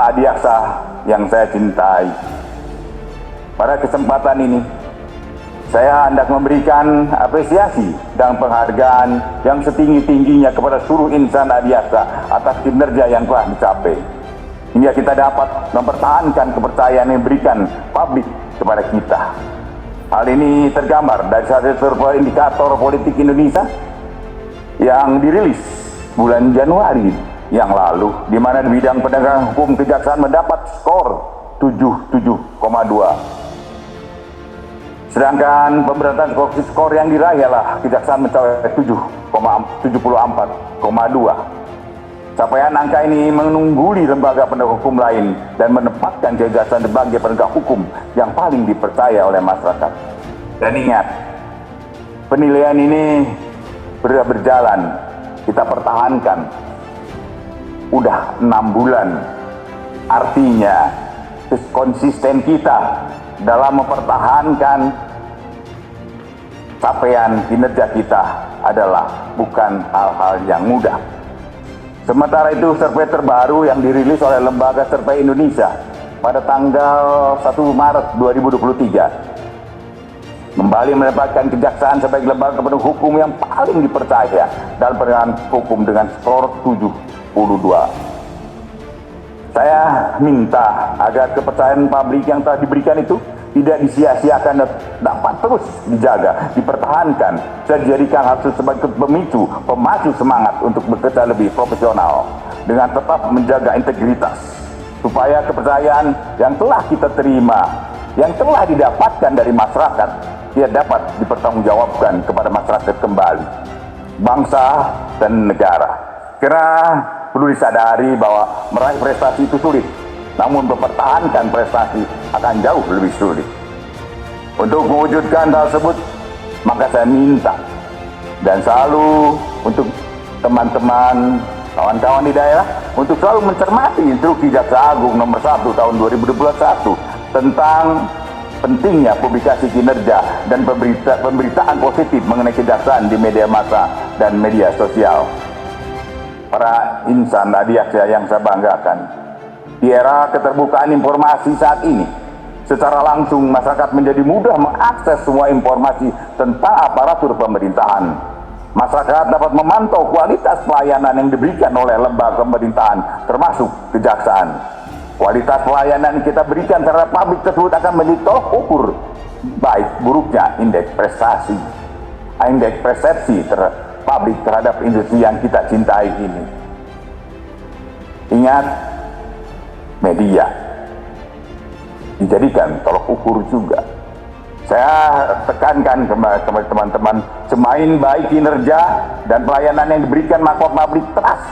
Pemirsa Adiaksa yang saya cintai, pada kesempatan ini saya hendak memberikan apresiasi dan penghargaan yang setinggi-tingginya kepada seluruh insan Adiaksa atas kinerja yang telah dicapai, hingga kita dapat mempertahankan kepercayaan yang diberikan publik kepada kita. Hal ini tergambar dari hasil survei indikator politik Indonesia yang dirilis bulan Januari yang lalu, di mana di bidang penegakan hukum kejaksaan mendapat skor 77,2. Sedangkan pemberantasan korupsi skor yang diraih adalah kejaksaan mencapai 74,2. Capaian angka ini mengungguli lembaga penegak hukum lain dan menempatkan kejaksaan sebagai penegak hukum yang paling dipercaya oleh masyarakat. Dan ingat, penilaian ini berjalan, kita pertahankan udah 6 bulan. Artinya konsisten kita dalam mempertahankan capaian kinerja kita adalah bukan hal-hal yang mudah. Sementara itu, survei terbaru yang dirilis oleh Lembaga Survei Indonesia pada tanggal 1 Maret 2023 kembali menempatkan kejaksaan sebagai lembaga penegak hukum yang paling dipercaya dalam penegakan hukum dengan skor 72. Saya minta agar kepercayaan publik yang telah diberikan itu tidak disia-siakan dan dapat terus dijaga, dipertahankan, dan dijadikan hal sebagai pemicu, pemacu semangat untuk bekerja lebih profesional dengan tetap menjaga integritas, supaya kepercayaan yang telah kita terima, yang telah didapatkan dari masyarakat, dia dapat dipertanggungjawabkan kepada masyarakat kembali, bangsa dan negara. Karena perlu disadari bahwa meraih prestasi itu sulit, namun mempertahankan prestasi akan jauh lebih sulit. Untuk mewujudkan hal tersebut, maka saya minta dan selalu untuk teman-teman, kawan-kawan di daerah untuk selalu mencermati instruksi Jaksa Agung nomor 1 tahun 2021 tentang pentingnya publikasi kinerja dan pemberitaan positif mengenai kejaksaan di media massa dan media sosial. Para insan Adiaksa yang saya banggakan, di era keterbukaan informasi saat ini, secara langsung masyarakat menjadi mudah mengakses semua informasi tentang aparatur pemerintahan. Masyarakat dapat memantau kualitas pelayanan yang diberikan oleh lembaga pemerintahan, termasuk kejaksaan. Kualitas pelayanan yang kita berikan terhadap publik tersebut akan menjadi tolok ukur baik buruknya indeks prestasi, indeks persepsi publik terhadap industri yang kita cintai ini. Ingat, media dijadikan tolok ukur juga. Saya tekankan kepada teman-teman, semakin baik kinerja dan pelayanan yang diberikan, maka publik trust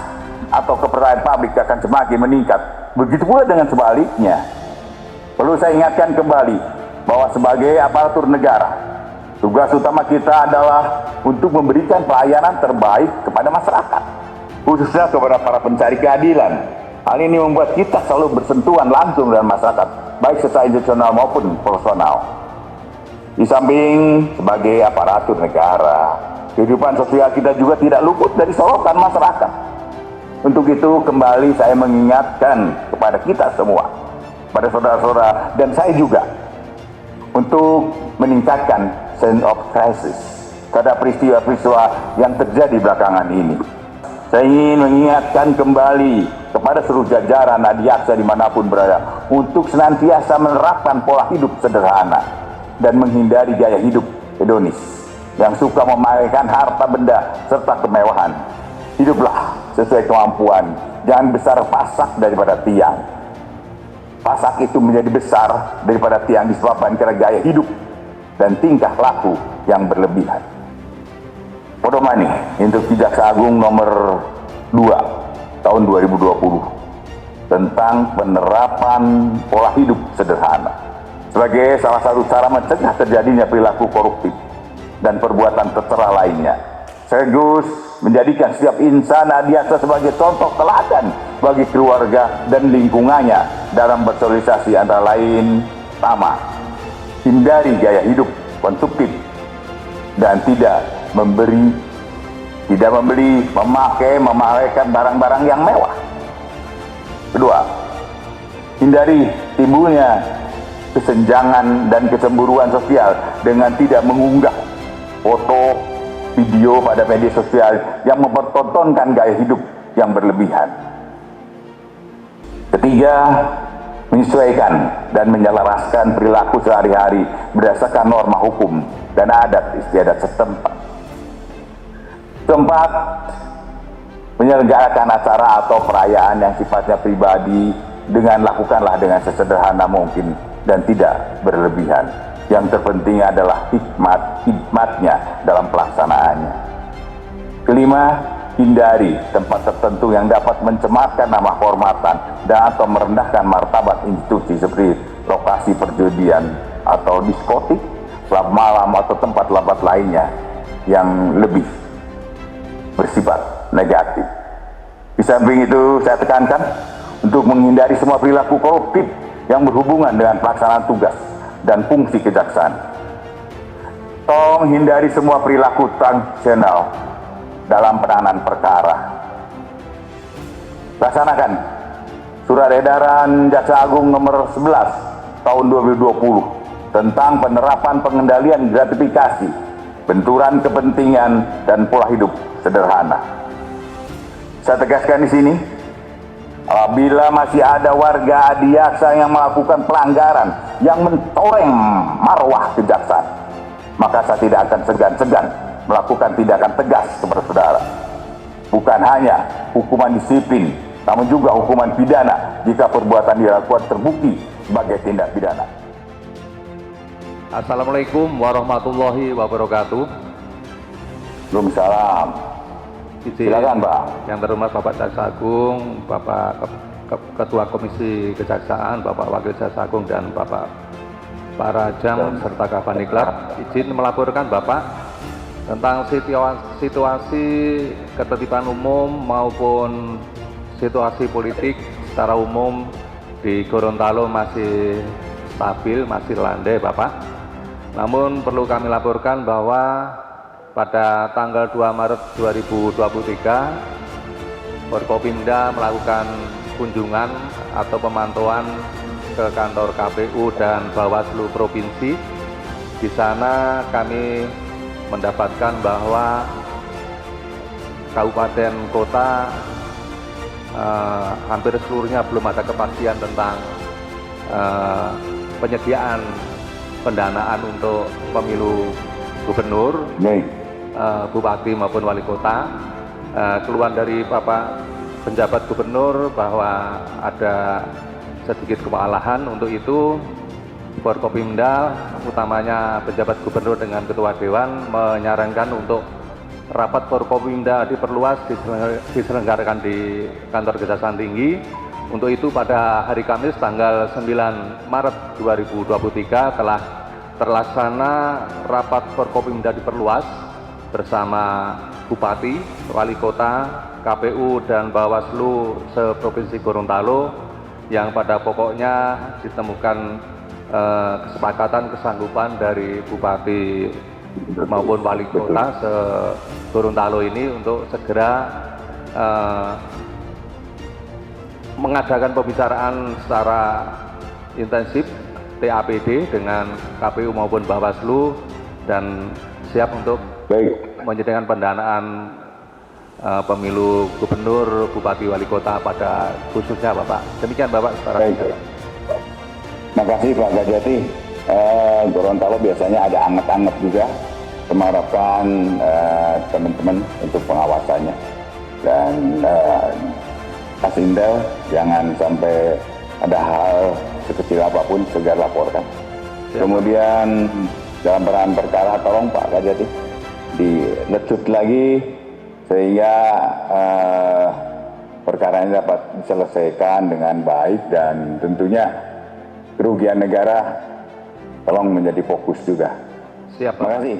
atau kepercayaan publik akan semakin meningkat. Begitu pula dengan sebaliknya. Perlu saya ingatkan kembali bahwa sebagai aparatur negara, tugas utama kita adalah untuk memberikan pelayanan terbaik kepada masyarakat, khususnya kepada para pencari keadilan. Hal ini membuat kita selalu bersentuhan langsung dengan masyarakat, baik secara institusional maupun personal. Di samping sebagai aparatur negara, kehidupan sosial kita juga tidak luput dari sorotan masyarakat. Untuk itu, kembali saya mengingatkan kepada kita semua, pada saudara-saudara dan saya juga, untuk meningkatkan sense of crisis terhadap peristiwa-peristiwa yang terjadi belakangan ini. Saya ingin mengingatkan kembali kepada seluruh jajaran Adiaksa dimanapun berada untuk senantiasa menerapkan pola hidup sederhana dan menghindari gaya hidup hedonis yang suka memamerkan harta benda serta kemewahan. Hiduplah sesuai kemampuan, jangan besar pasak daripada tiang. Pasak itu menjadi besar daripada tiang disebabkan karena gaya hidup dan tingkah laku yang berlebihan. Pedomani untuk Jaksa Agung nomor 2 tahun 2020 tentang penerapan pola hidup sederhana sebagai salah satu cara mencegah terjadinya perilaku koruptif dan perbuatan tercela lainnya, sekaligus menjadikan setiap insan Adiaksa sebagai contoh teladan bagi keluarga dan lingkungannya dalam bersosialisasi, antara lain pertama, hindari gaya hidup konsumtif dan tidak membeli, memakai, memamerkan barang-barang yang mewah. Kedua, Hindari timbulnya kesenjangan dan kecemburuan sosial dengan tidak mengunggah foto, video pada media sosial yang mempertontonkan gaya hidup yang berlebihan. Ketiga, menyesuaikan dan menyelaraskan perilaku sehari-hari berdasarkan norma hukum dan adat istiadat setempat. Keempat, menyelenggarakan acara atau perayaan yang sifatnya pribadi lakukanlah dengan sesederhana mungkin dan tidak berlebihan. Yang terpenting adalah hikmatnya dalam pelaksanaannya. Kelima, hindari tempat tertentu yang dapat mencemarkan nama kehormatan dan atau merendahkan martabat institusi seperti lokasi perjudian atau diskotik, klub malam atau tempat lainnya yang lebih bersifat negatif. Di samping itu saya tekankan untuk menghindari semua perilaku koruptif yang berhubungan dengan pelaksanaan tugas dan fungsi kejaksaan. Tolong hindari semua perilaku transaksional dalam penanganan perkara. Laksanakan Surat Edaran Jaksa Agung nomor 11 tahun 2020 tentang penerapan pengendalian gratifikasi, benturan kepentingan dan pola hidup sederhana. Saya tegaskan di sini, apabila masih ada warga adiaksa yang melakukan pelanggaran yang mencoreng marwah kejaksaan, maka saya tidak akan segan-segan melakukan tindakan tegas kepada saudara. Bukan hanya hukuman disiplin, namun juga hukuman pidana jika perbuatan dilakukan terbukti sebagai tindak pidana. Assalamualaikum warahmatullahi wabarakatuh. Waalaikumsalam. Silakan, Pak. Yang terhormat Bapak Jaksa Agung, Bapak Ketua Komisi Kejaksaan, Bapak Wakil Jaksa Agung, dan Bapak Pak Rajang serta Kabaniklat, izin melaporkan Bapak tentang situasi ketertiban umum maupun situasi politik secara umum di Gorontalo masih stabil, masih landai Bapak. Namun perlu kami laporkan bahwa pada tanggal 2 Maret 2023 Forkopimda melakukan kunjungan atau pemantauan ke kantor KPU dan Bawaslu Provinsi. Di sana kami mendapatkan bahwa kabupaten kota hampir seluruhnya belum ada kepastian tentang penyediaan pendanaan untuk pemilu gubernur, bupati maupun wali kota. Keluhan dari Bapak penjabat gubernur bahwa ada sedikit kewalahan. Untuk itu Forkopimda, utamanya penjabat gubernur dengan ketua dewan, menyarankan untuk rapat Forkopimda diperluas, diselenggarakan di kantor Kejaksaan Tinggi. Untuk itu pada hari Kamis tanggal 9 Maret 2023 telah terlaksana rapat Forkopimda diperluas bersama Bupati, Wali Kota, KPU dan Bawaslu se-Provinsi Gorontalo, yang pada pokoknya ditemukan kesepakatan kesanggupan dari Bupati maupun Wali Kota se-Gorontalo ini untuk segera mengadakan pembicaraan secara intensif TAPD dengan KPU maupun Bawaslu dan siap untuk menyediakan pendanaan pemilu gubernur, bupati, wali kota pada khususnya Bapak. Demikian Bapak secara singkat. Terima kasih Pak Gajati. Gorontalo biasanya ada anget-anget juga. Mengharapkan teman-teman untuk pengawasannya dan Kasintel jangan sampai ada hal sekecil apapun segera laporkan. Kemudian dalam penanganan perkara tolong Pak Gajati dilecut lagi sehingga perkara ini dapat diselesaikan dengan baik dan tentunya kerugian negara tolong menjadi fokus juga. Siap. Terima kasih.